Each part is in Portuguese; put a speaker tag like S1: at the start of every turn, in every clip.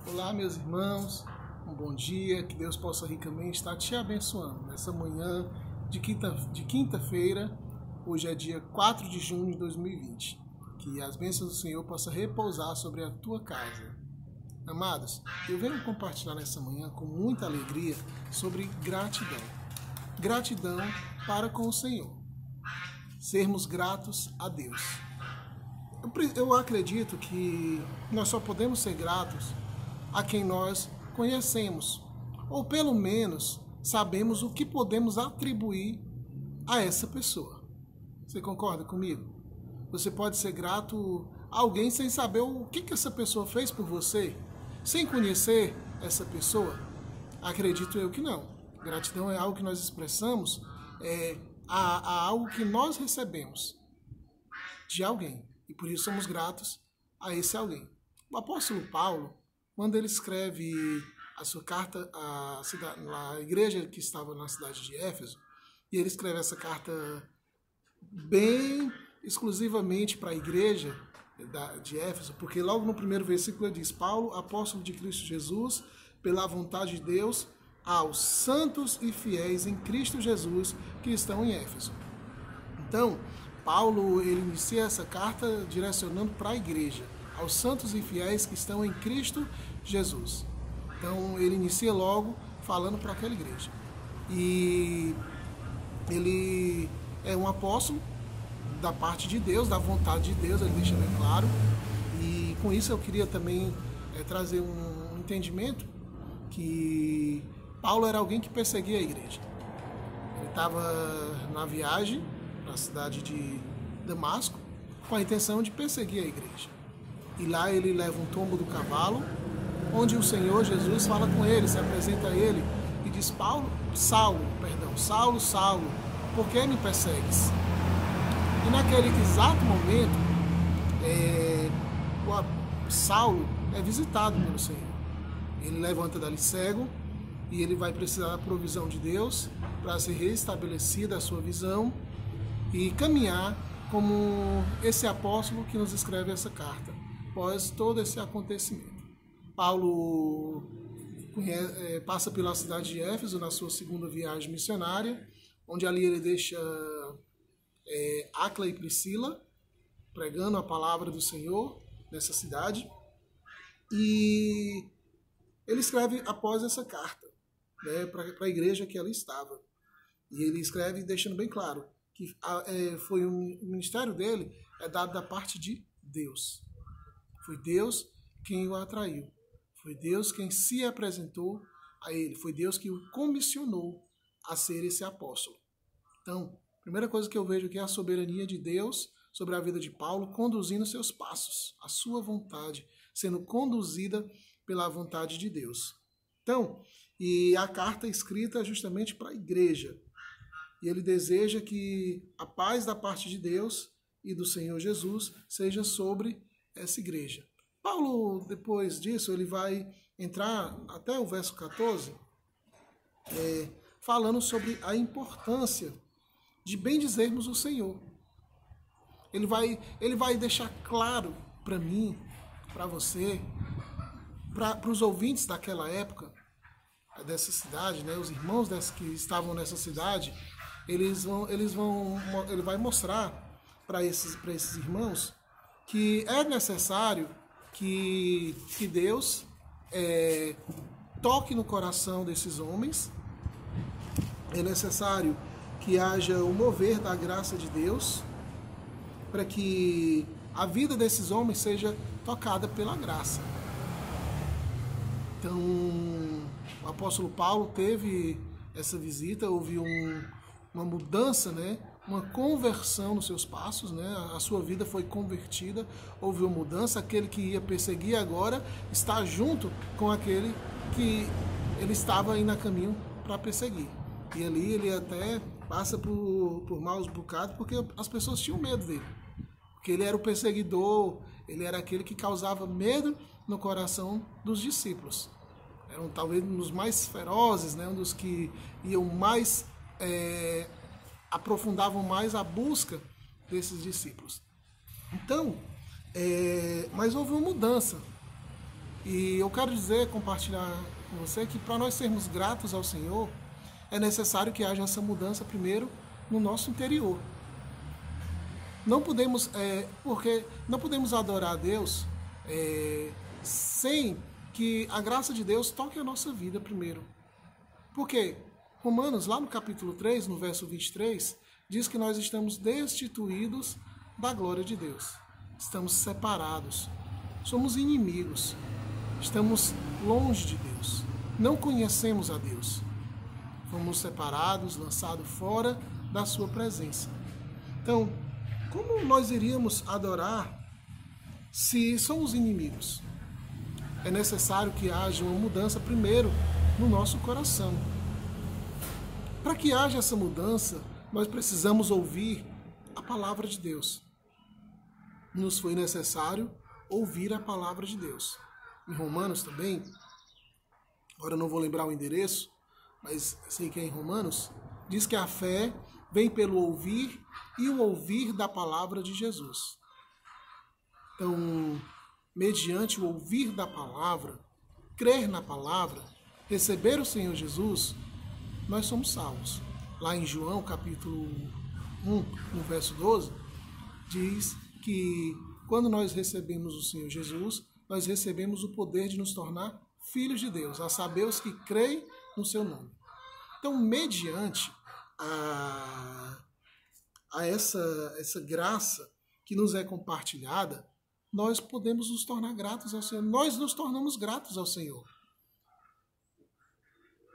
S1: Olá, meus irmãos, um bom dia, que Deus possa ricamente estar te abençoando nessa manhã de quinta-feira. Hoje é dia 4 de junho de 2020. Que as bênçãos do Senhor possam repousar sobre a tua casa. Amados, eu venho compartilhar nessa manhã com muita alegria sobre gratidão. Gratidão para com o Senhor. Sermos gratos a Deus. Eu acredito que nós só podemos ser gratos a quem nós conhecemos, ou pelo menos sabemos o que podemos atribuir a essa pessoa. Você concorda comigo? Você pode ser grato a alguém sem saber o que essa pessoa fez por você, sem conhecer essa pessoa? Acredito eu que não. Gratidão é algo que nós expressamos a algo que nós recebemos de alguém. E por isso somos gratos a esse alguém. O apóstolo Paulo, quando ele escreve a sua carta à igreja que estava na cidade de Éfeso, e ele escreve essa carta bem exclusivamente para a igreja de Éfeso, porque logo no primeiro versículo ele diz: Paulo, apóstolo de Cristo Jesus, pela vontade de Deus, aos santos e fiéis em Cristo Jesus que estão em Éfeso. Então, Paulo ele inicia essa carta direcionando para a igreja, aos santos e fiéis que estão em Cristo Jesus. Então ele inicia logo falando para aquela igreja. E ele é um apóstolo da parte de Deus, da vontade de Deus, ele deixa bem claro. E com isso eu queria também trazer um entendimento que Paulo era alguém que perseguia a igreja. Ele estava na viagem na cidade de Damasco, com a intenção de perseguir a igreja. E lá ele leva um tombo do cavalo, onde o Senhor Jesus fala com ele, se apresenta a ele e diz: Saulo, Saulo, por que me persegues? E naquele exato momento, Saulo é visitado pelo Senhor. Ele levanta dali cego e ele vai precisar da provisão de Deus para ser restabelecida a sua visão e caminhar como esse apóstolo que nos escreve essa carta, após todo esse acontecimento. Paulo passa pela cidade de Éfeso na sua segunda viagem missionária, onde ali ele deixa Áquila e Priscila pregando a palavra do Senhor nessa cidade. E ele escreve após essa carta para a igreja que ela estava. E ele escreve deixando bem claro que foi o ministério dele dado da parte de Deus. Foi Deus quem o atraiu. Foi Deus quem se apresentou a ele. Foi Deus que o comissionou a ser esse apóstolo. Então, a primeira coisa que eu vejo aqui é a soberania de Deus sobre a vida de Paulo, conduzindo seus passos, a sua vontade, sendo conduzida pela vontade de Deus. Então, e a carta é escrita justamente para a igreja. E ele deseja que a paz da parte de Deus e do Senhor Jesus seja sobre essa igreja. Paulo, depois disso, ele vai entrar até o verso 14, falando sobre a importância de bendizermos o Senhor. Ele vai deixar claro para mim, para você, para os ouvintes daquela época, dessa cidade, os irmãos que estavam nessa cidade, ele vai mostrar para esses irmãos que é necessário que Deus toque no coração desses homens, é necessário que haja o mover da graça de Deus, para que a vida desses homens seja tocada pela graça. Então, o apóstolo Paulo teve essa visita, houve uma mudança, uma conversão nos seus passos, a sua vida foi convertida, houve uma mudança, aquele que ia perseguir agora está junto com aquele que ele estava indo a caminho para perseguir. E ali ele até passa por maus bocados, porque as pessoas tinham medo dele, porque ele era o perseguidor, ele era aquele que causava medo no coração dos discípulos. Eram talvez um dos mais ferozes, um dos que iam mais aprofundavam mais a busca desses discípulos. Então, mas houve uma mudança. E eu quero dizer, compartilhar com você, que para nós sermos gratos ao Senhor, é necessário que haja essa mudança primeiro no nosso interior. Não podemos, porque não podemos adorar a Deus sem que a graça de Deus toque a nossa vida primeiro. Porque Romanos, lá no capítulo 3, no verso 23, diz que nós estamos destituídos da glória de Deus. Estamos separados. Somos inimigos. Estamos longe de Deus. Não conhecemos a Deus. Fomos separados, lançados fora da sua presença. Então, como nós iríamos adorar se somos inimigos? É necessário que haja uma mudança primeiro no nosso coração. Para que haja essa mudança, nós precisamos ouvir a palavra de Deus. Nos foi necessário ouvir a palavra de Deus. Em Romanos também, agora eu não vou lembrar o endereço, mas sei que é em Romanos, diz que a fé vem pelo ouvir e o ouvir da palavra de Jesus. Então, mediante o ouvir da palavra, crer na palavra, receber o Senhor Jesus, nós somos salvos. Lá em João, capítulo 1, no verso 12, diz que quando nós recebemos o Senhor Jesus, nós recebemos o poder de nos tornar filhos de Deus, a saber os que creem no seu nome. Então, mediante a essa graça que nos é compartilhada, nós podemos nos tornar gratos ao Senhor. Nós nos tornamos gratos ao Senhor.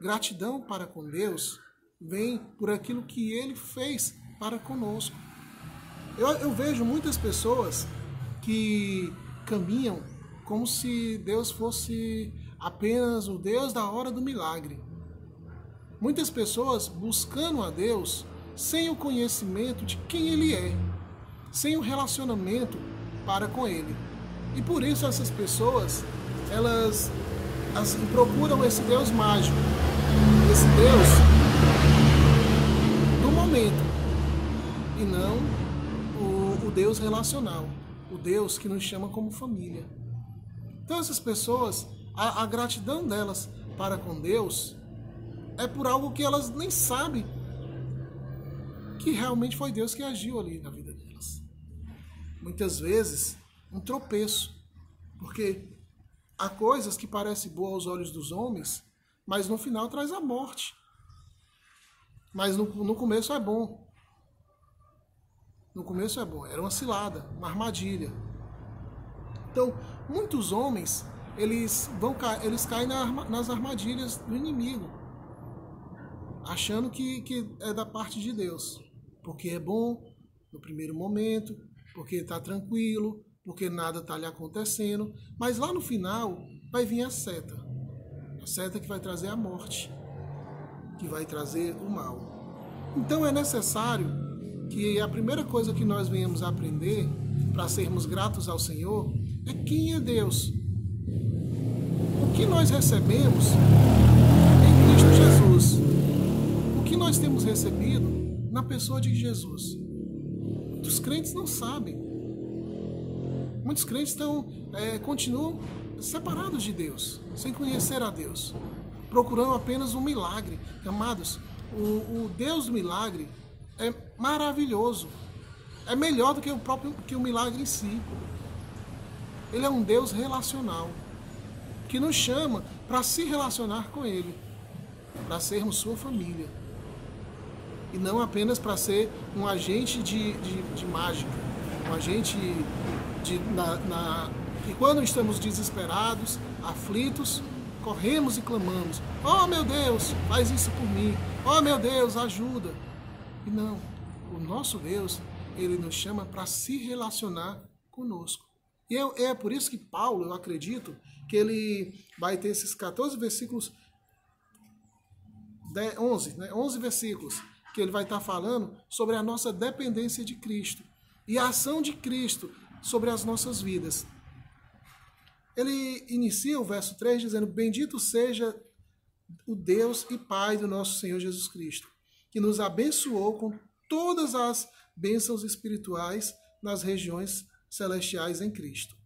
S1: Gratidão para com Deus vem por aquilo que Ele fez para conosco. Eu vejo muitas pessoas que caminham como se Deus fosse apenas o Deus da hora do milagre. Muitas pessoas buscando a Deus sem o conhecimento de quem Ele é, sem o relacionamento para com Ele. E por isso essas pessoas, elas assim, procuram esse Deus mágico, esse Deus do momento, e não o Deus relacional, o Deus que nos chama como família. Então essas pessoas, a gratidão delas para com Deus é por algo que elas nem sabem que realmente foi Deus que agiu ali na vida delas. Muitas vezes, um tropeço, porque há coisas que parecem boas aos olhos dos homens, mas no final traz a morte. Mas no começo é bom. No começo é bom, era uma cilada, uma armadilha. Então, muitos homens, eles caem nas armadilhas do inimigo, achando que é da parte de Deus, porque é bom no primeiro momento, porque está tranquilo, porque nada está lhe acontecendo, mas lá no final vai vir a seta que vai trazer a morte, que vai trazer o mal. Então é necessário que a primeira coisa que nós venhamos a aprender para sermos gratos ao Senhor é quem é Deus. O que nós recebemos em Cristo Jesus. O que nós temos recebido na pessoa de Jesus. Muitos crentes não sabem. Muitos crentes continuam separados de Deus, sem conhecer a Deus, procurando apenas um milagre. Amados, o Deus do milagre é maravilhoso. É melhor do que o milagre em si. Ele é um Deus relacional, que nos chama para se relacionar com Ele, para sermos sua família. E não apenas para ser um agente de mágica, um agente que quando estamos desesperados, aflitos, corremos e clamamos: oh meu Deus, faz isso por mim, oh meu Deus, ajuda. E não, o nosso Deus, Ele nos chama para se relacionar conosco. E é por isso que Paulo, eu acredito, que ele vai ter esses 14 versículos, 11 versículos, que ele vai estar falando sobre a nossa dependência de Cristo e a ação de Cristo sobre as nossas vidas. Ele inicia o verso 3 dizendo: bendito seja o Deus e Pai do nosso Senhor Jesus Cristo, que nos abençoou com todas as bênçãos espirituais nas regiões celestiais em Cristo.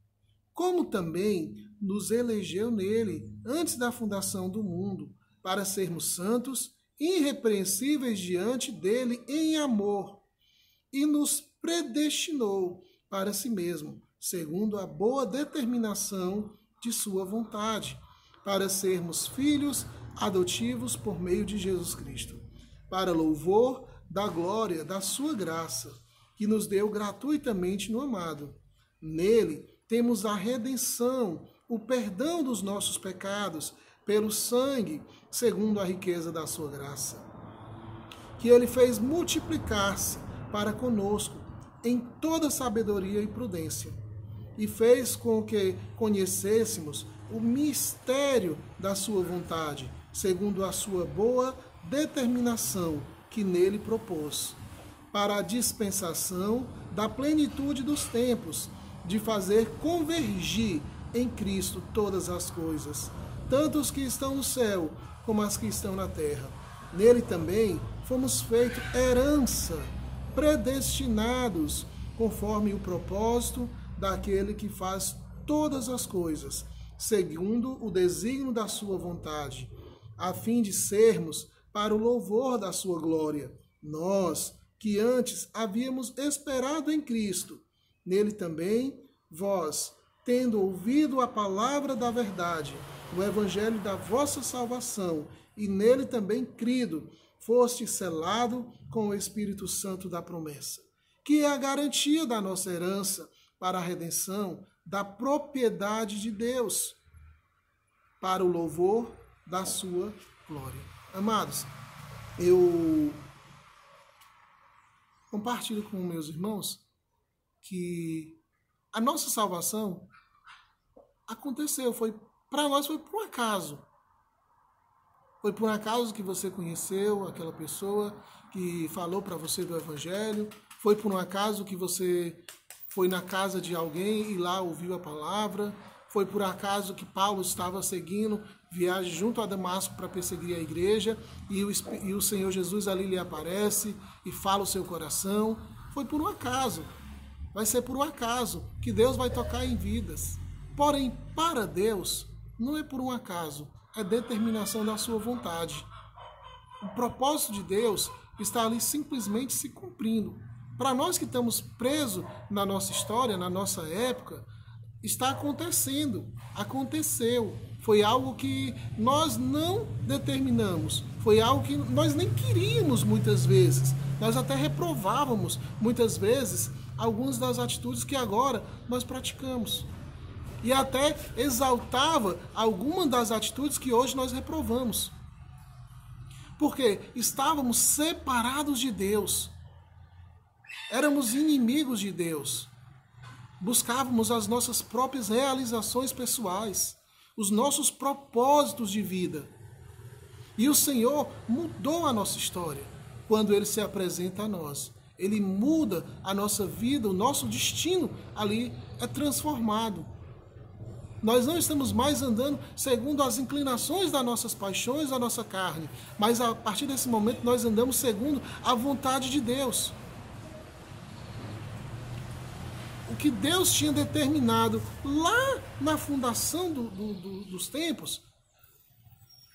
S1: como também nos elegeu nele antes da fundação do mundo, para sermos santos, irrepreensíveis diante dele em amor, e nos predestinou para si mesmo, segundo a boa determinação de sua vontade, para sermos filhos adotivos por meio de Jesus Cristo, para louvor da glória da sua graça, que nos deu gratuitamente no amado. Nele temos a redenção, o perdão dos nossos pecados, pelo sangue, segundo a riqueza da sua graça, que ele fez multiplicar-se para conosco em toda sabedoria e prudência, e fez com que conhecêssemos o mistério da sua vontade, segundo a sua boa determinação que nele propôs, para a dispensação da plenitude dos tempos, de fazer convergir em Cristo todas as coisas, tanto os que estão no céu como as que estão na terra. Nele também fomos feitos herança, predestinados, conforme o propósito daquele que faz todas as coisas, segundo o desígnio da sua vontade, a fim de sermos para o louvor da sua glória. Nós, que antes havíamos esperado em Cristo, nele também vós, tendo ouvido a palavra da verdade, o evangelho da vossa salvação, e nele também crido, foste selado com o Espírito Santo da promessa, que é a garantia da nossa herança para a redenção da propriedade de Deus, para o louvor da sua glória. Amados, eu compartilho com meus irmãos que a nossa salvação aconteceu, para nós foi por um acaso. Foi por um acaso que você conheceu aquela pessoa que falou para você do Evangelho. Foi por um acaso que você foi na casa de alguém e lá ouviu a palavra. Foi por acaso que Paulo estava seguindo viagem junto a Damasco para perseguir a igreja e o Senhor Jesus ali lhe aparece e fala o seu coração. Foi por um acaso. Vai ser por um acaso que Deus vai tocar em vidas. Porém, para Deus, não é por um acaso. É determinação da sua vontade. O propósito de Deus está ali simplesmente se cumprindo. Para nós que estamos presos na nossa história, na nossa época, está acontecendo. Aconteceu. Foi algo que nós não determinamos. Foi algo que nós nem queríamos muitas vezes. Nós até reprovávamos muitas vezes algumas das atitudes que agora nós praticamos. E até exaltava algumas das atitudes que hoje nós reprovamos. Porque estávamos separados de Deus. Éramos inimigos de Deus. Buscávamos as nossas próprias realizações pessoais, os nossos propósitos de vida. E o Senhor mudou a nossa história quando Ele se apresenta a nós. Ele muda a nossa vida, o nosso destino ali é transformado. Nós não estamos mais andando segundo as inclinações das nossas paixões, da nossa carne, mas a partir desse momento nós andamos segundo a vontade de Deus. O que Deus tinha determinado lá na fundação dos tempos,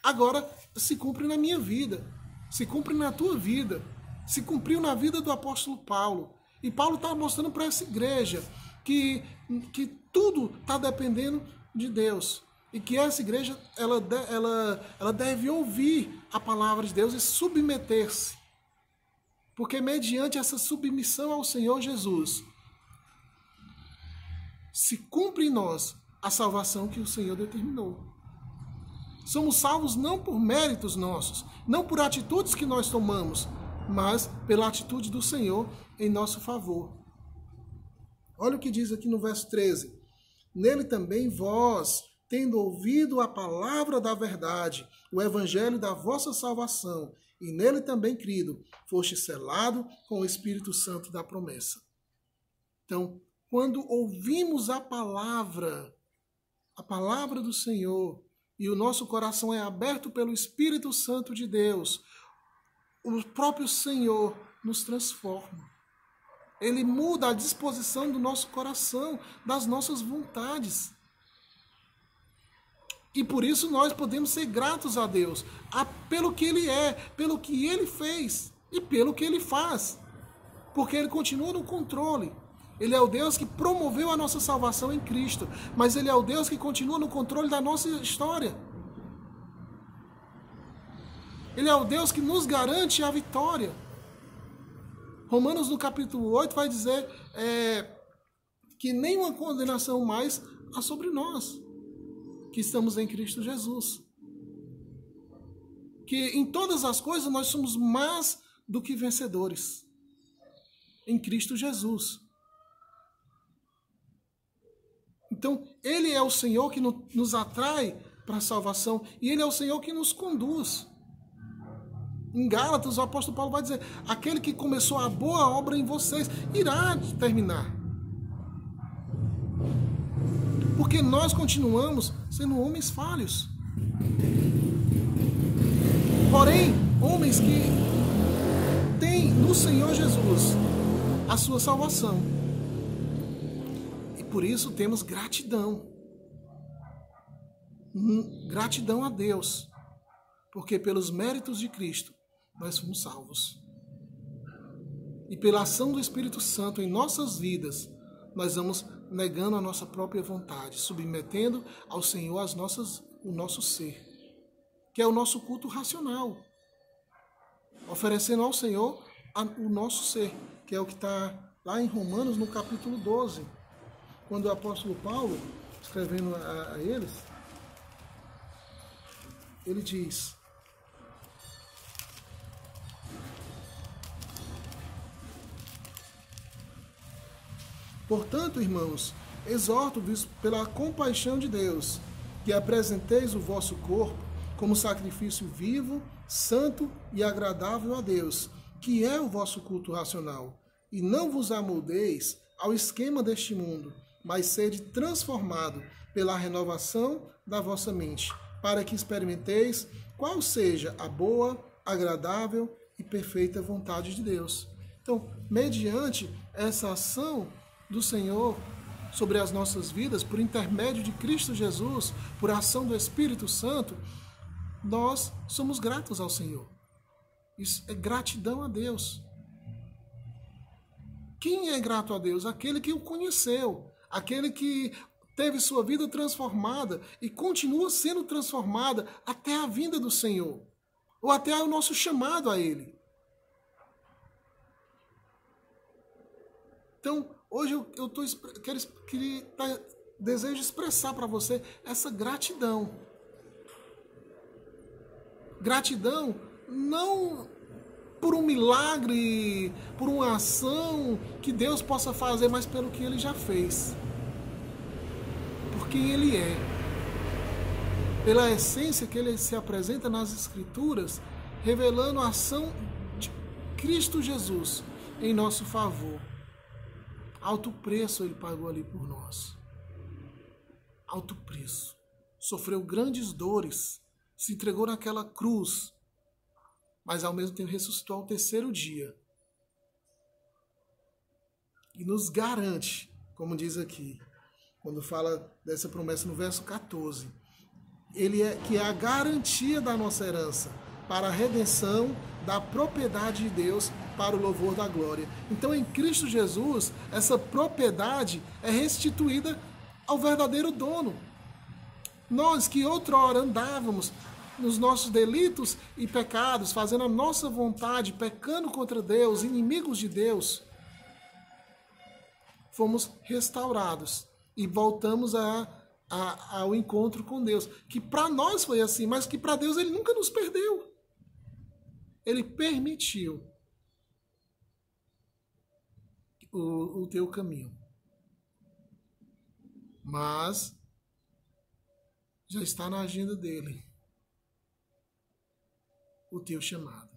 S1: agora se cumpre na minha vida, se cumpre na tua vida, se cumpriu na vida do apóstolo Paulo. E Paulo está mostrando para essa igreja que tudo está dependendo de Deus. E que essa igreja ela deve ouvir a palavra de Deus e submeter-se. Porque mediante essa submissão ao Senhor Jesus, se cumpre em nós a salvação que o Senhor determinou. Somos salvos não por méritos nossos, não por atitudes que nós tomamos, mas pela atitude do Senhor em nosso favor. Olha o que diz aqui no verso 13. Nele também vós, tendo ouvido a palavra da verdade, o evangelho da vossa salvação, e nele também crido, foste selado com o Espírito Santo da promessa. Então, quando ouvimos a palavra do Senhor, e o nosso coração é aberto pelo Espírito Santo de Deus, o próprio Senhor nos transforma. Ele muda a disposição do nosso coração, das nossas vontades. E por isso nós podemos ser gratos a Deus, pelo que Ele é, pelo que Ele fez e pelo que Ele faz. Porque Ele continua no controle. Ele é o Deus que promoveu a nossa salvação em Cristo, mas Ele é o Deus que continua no controle da nossa história. Ele é o Deus que nos garante a vitória. Romanos no capítulo 8 vai dizer que nenhuma condenação mais há sobre nós, que estamos em Cristo Jesus. Que em todas as coisas nós somos mais do que vencedores. Em Cristo Jesus. Então, Ele é o Senhor que nos atrai para a salvação e Ele é o Senhor que nos conduz. Em Gálatas, o apóstolo Paulo vai dizer: aquele que começou a boa obra em vocês irá terminar. Porque nós continuamos sendo homens falhos. Porém, homens que têm no Senhor Jesus a sua salvação. E por isso temos gratidão. Gratidão a Deus. Porque pelos méritos de Cristo nós fomos salvos. E pela ação do Espírito Santo em nossas vidas, nós vamos negando a nossa própria vontade, submetendo ao Senhor o nosso ser, que é o nosso culto racional. Oferecendo ao Senhor o nosso ser, que é o que está lá em Romanos, no capítulo 12, quando o apóstolo Paulo, escrevendo a eles, ele diz: portanto, irmãos, exorto-vos pela compaixão de Deus, que apresenteis o vosso corpo como sacrifício vivo, santo e agradável a Deus, que é o vosso culto racional. E não vos amoldeis ao esquema deste mundo, mas sede transformado pela renovação da vossa mente, para que experimenteis qual seja a boa, agradável e perfeita vontade de Deus. Então, mediante essa ação do Senhor sobre as nossas vidas, por intermédio de Cristo Jesus, por ação do Espírito Santo, nós somos gratos ao Senhor. Isso é gratidão a Deus. Quem é grato a Deus? Aquele que o conheceu, aquele que teve sua vida transformada e continua sendo transformada até a vinda do Senhor, ou até o nosso chamado a Ele. Então, hoje desejo expressar para você essa gratidão. Gratidão não por um milagre, por uma ação que Deus possa fazer, mas pelo que Ele já fez. Por quem Ele é. Pela essência que Ele se apresenta nas Escrituras, revelando a ação de Cristo Jesus em nosso favor. Alto preço Ele pagou ali por nós. Alto preço. Sofreu grandes dores. Se entregou naquela cruz. Mas ao mesmo tempo ressuscitou ao terceiro dia. E nos garante, como diz aqui, quando fala dessa promessa no verso 14, Ele que é a garantia da nossa herança para a redenção da propriedade de Deus para o louvor da glória. Então, em Cristo Jesus, essa propriedade é restituída ao verdadeiro dono. Nós que outrora andávamos nos nossos delitos e pecados, fazendo a nossa vontade, pecando contra Deus, inimigos de Deus, fomos restaurados e voltamos ao encontro com Deus. Que para nós foi assim, mas que para Deus Ele nunca nos perdeu. Ele permitiu o teu caminho. Mas já está na agenda dele o teu chamado,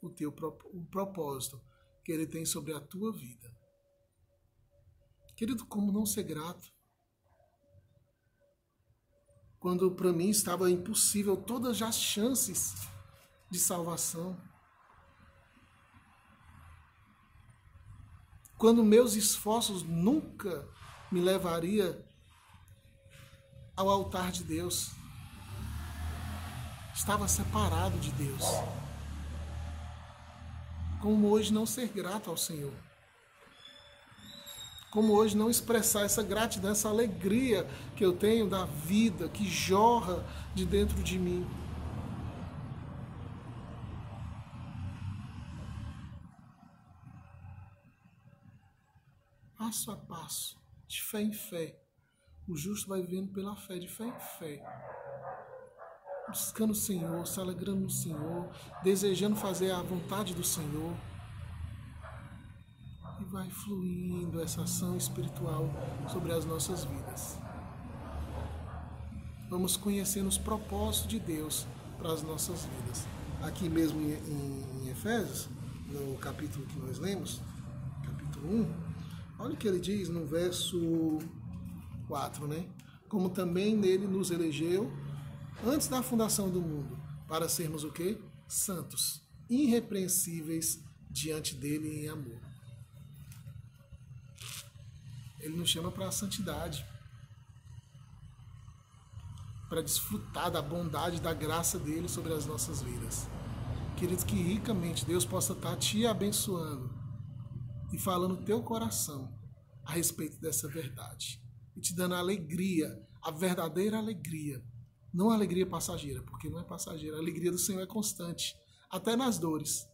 S1: o propósito que Ele tem sobre a tua vida. Querido, como não ser grato? Quando para mim estava impossível todas as chances de salvação. quando meus esforços nunca me levaria ao altar de Deus. Estava separado de Deus. Como hoje não ser grato ao Senhor? Como hoje não expressar essa gratidão, essa alegria que eu tenho da vida, que jorra de dentro de mim? Passo a passo, de fé em fé, o justo vai vivendo pela fé, de fé em fé, buscando o Senhor, se alegrando no Senhor, desejando fazer a vontade do Senhor. E vai fluindo essa ação espiritual sobre as nossas vidas. Vamos conhecendo os propósitos de Deus para as nossas vidas. Aqui mesmo em Efésios, no capítulo que nós lemos, capítulo 1, olha o que ele diz no verso 4, né? Como também nele nos elegeu antes da fundação do mundo, para sermos o quê? Santos, irrepreensíveis diante dele em amor. Ele nos chama para a santidade, para desfrutar da bondade, da graça dele sobre as nossas vidas. Queridos, que ricamente Deus possa estar te abençoando e falando no teu coração a respeito dessa verdade. E te dando a alegria, a verdadeira alegria. Não a alegria passageira, porque não é passageira. A alegria do Senhor é constante, até nas dores.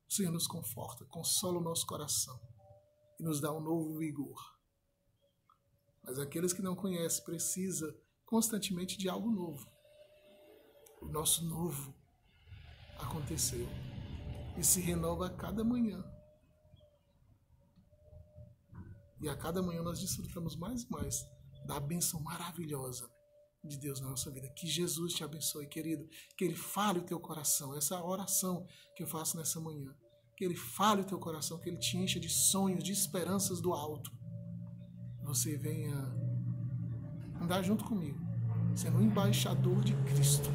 S1: O Senhor nos conforta, consola o nosso coração e nos dá um novo vigor. Mas aqueles que não conhecem precisam constantemente de algo novo. O nosso novo aconteceu e se renova a cada manhã. E a cada manhã nós desfrutamos mais e mais da bênção maravilhosa de Deus na nossa vida. Que Jesus te abençoe, querido. Que Ele fale o teu coração. Essa é a oração que eu faço nessa manhã. Que Ele fale o teu coração, que Ele te encha de sonhos, de esperanças do alto. Você venha andar junto comigo, sendo um embaixador de Cristo.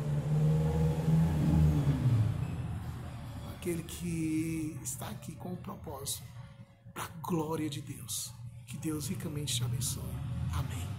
S1: Aquele que está aqui com o propósito, para a glória de Deus. Que Deus ricamente te abençoe. Amém.